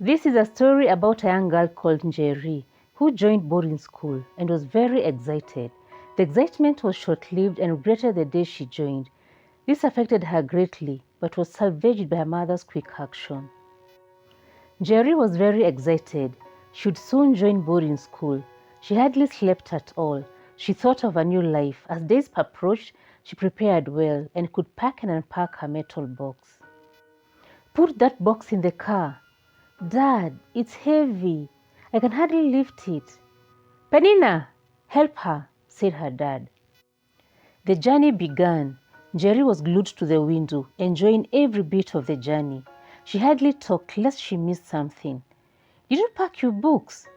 This is a story about a young girl called Njeri who joined boarding school and was very excited. The excitement was short-lived and regretted the day she joined. This affected her greatly but was salvaged by her mother's quick action. Njeri was very excited. She would soon join boarding school. She hardly slept at all. She thought of a new life. As days approached, she prepared well and could pack and unpack her metal box. Put that box in the car. Dad, it's heavy. I can hardly lift it. Penina, help her, said her dad. The journey began. Njeri was glued to the window, enjoying every bit of the journey. She hardly talked lest she missed something. Did you pack your books?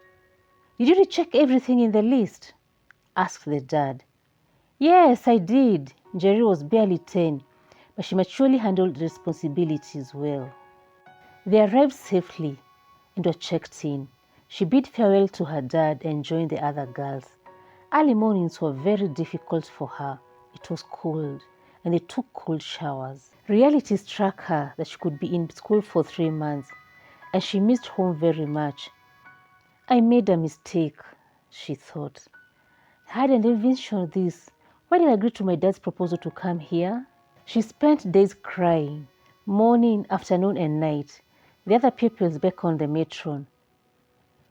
Did you recheck everything in the list? Asked the dad. Yes, I did. Njeri was barely 10, but she maturely handled responsibilities well. They arrived safely and were checked in. She bid farewell to her dad and joined the other girls. Early mornings were very difficult for her. It was cold, and they took cold showers. Reality struck her that she could be in school for 3 months, and she missed home very much. I made a mistake, she thought. I hadn't envisioned this. Why did I agree to my dad's proposal to come here? She spent days crying, morning, afternoon, and night. The other pupils beckoned the matron.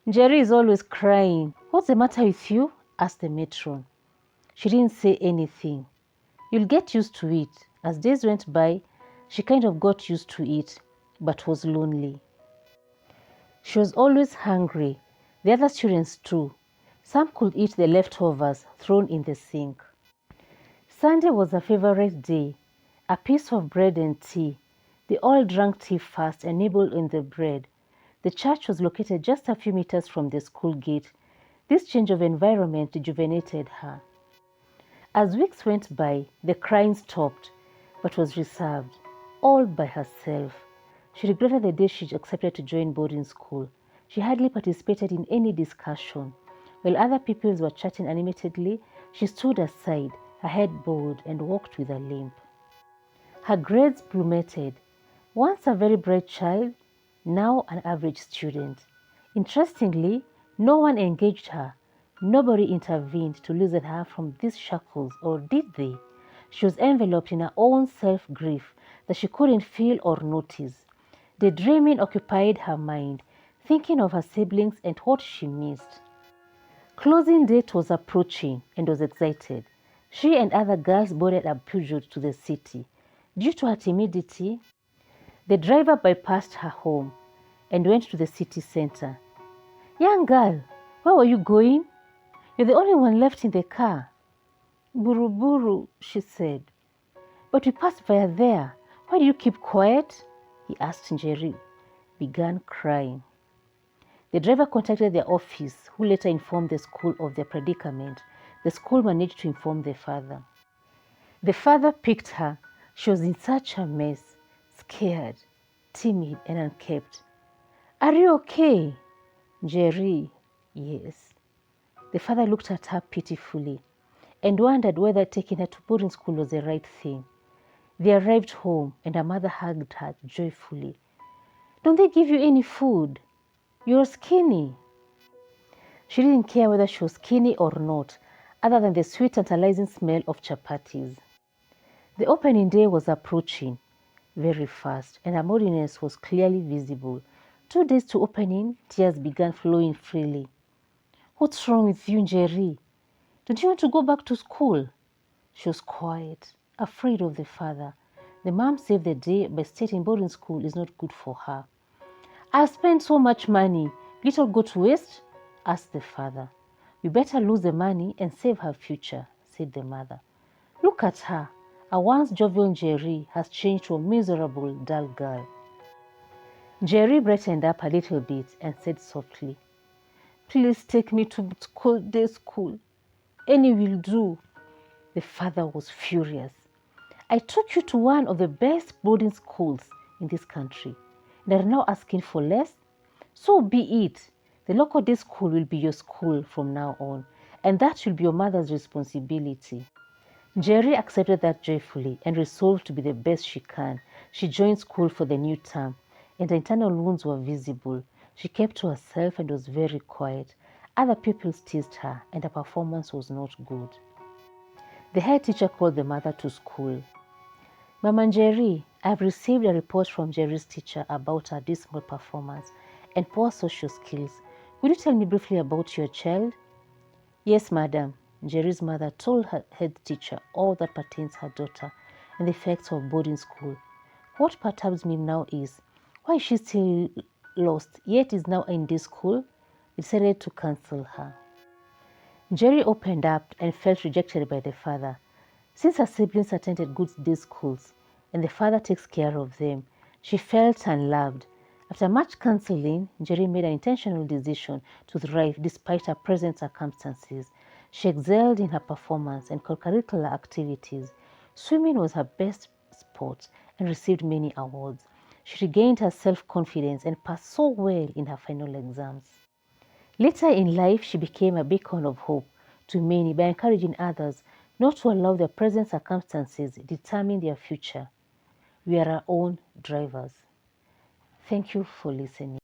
Njeri is always crying. What's the matter with you? Asked the matron. She didn't say anything. You'll get used to it. As days went by, she kind of got used to it, but was lonely. She was always hungry. The other students too. Some could eat the leftovers thrown in the sink. Sunday was her favorite day. A piece of bread and tea. They all drank tea fast and nibbled on the bread. The church was located just a few meters from the school gate. This change of environment rejuvenated her. As weeks went by, the crying stopped, but was reserved, all by herself. She regretted the day she accepted to join boarding school. She hardly participated in any discussion. While other pupils were chatting animatedly, she stood aside, her head bowed, and walked with a limp. Her grades plummeted. Once a very bright child, now an average student. Interestingly, no one engaged her. Nobody intervened to loosen her from these shackles, or did they? She was enveloped in her own self-grief that she couldn't feel or notice. Daydreaming occupied her mind, thinking of her siblings and what she missed. Closing date was approaching and was excited. She and other girls boarded a Peugeot to the city. Due to her timidity, the driver bypassed her home and went to the city center. Young girl, where were you going? You're the only one left in the car. Buru, she said. But we passed via there. Why do you keep quiet? He asked. Njeri began crying. The driver contacted their office, who later informed the school of their predicament. The school managed to inform the father. The father picked her. She was in such a mess, scared, timid, and unkempt. Are you okay? Njeri, yes. The father looked at her pitifully and wondered whether taking her to boarding school was the right thing. They arrived home and her mother hugged her joyfully. Don't they give you any food? You're skinny. She didn't care whether she was skinny or not, other than the sweet, tantalizing smell of chapatis. The opening day was approaching very fast, and her moodiness was clearly visible. 2 days to opening, tears began flowing freely. What's wrong with you, Njeri? Don't you want to go back to school? She was quiet, afraid of the father. The mom saved the day by stating boarding school is not good for her. I've spent so much money. Did it all go to waste? Asked the father. We better lose the money and save her future, said the mother. Look at her. A once jovial Njeri has changed to a miserable, dull girl. Njeri brightened up a little bit and said softly, Please take me to day school. Any will do. The father was furious. I took you to one of the best boarding schools in this country, and are now asking for less? So be it. The local day school will be your school from now on, and that will be your mother's responsibility. Njeri accepted that joyfully and resolved to be the best she can. She joined school for the new term, and the internal wounds were visible. She kept to herself and was very quiet. Other pupils teased her, and her performance was not good. The head teacher called the mother to school. Mama Njeri, I've received a report from Njeri's teacher about her dismal performance and poor social skills. Would you tell me briefly about your child? Yes, madam. Njeri's mother told her head teacher all that pertains her daughter and the effects of boarding school. What perturbs me now is, why is she still lost, yet is now in this school? They decided to cancel her. Njeri opened up and felt rejected by the father. Since her siblings attended good day schools and the father takes care of them, she felt unloved. After much counseling, Njeri made an intentional decision to thrive despite her present circumstances. She excelled in her performance and co-curricular activities. Swimming was her best sport and received many awards. She regained her self-confidence and passed so well in her final exams. Later in life, she became a beacon of hope to many by encouraging others not to allow their present circumstances determine their future. We are our own drivers. Thank you for listening.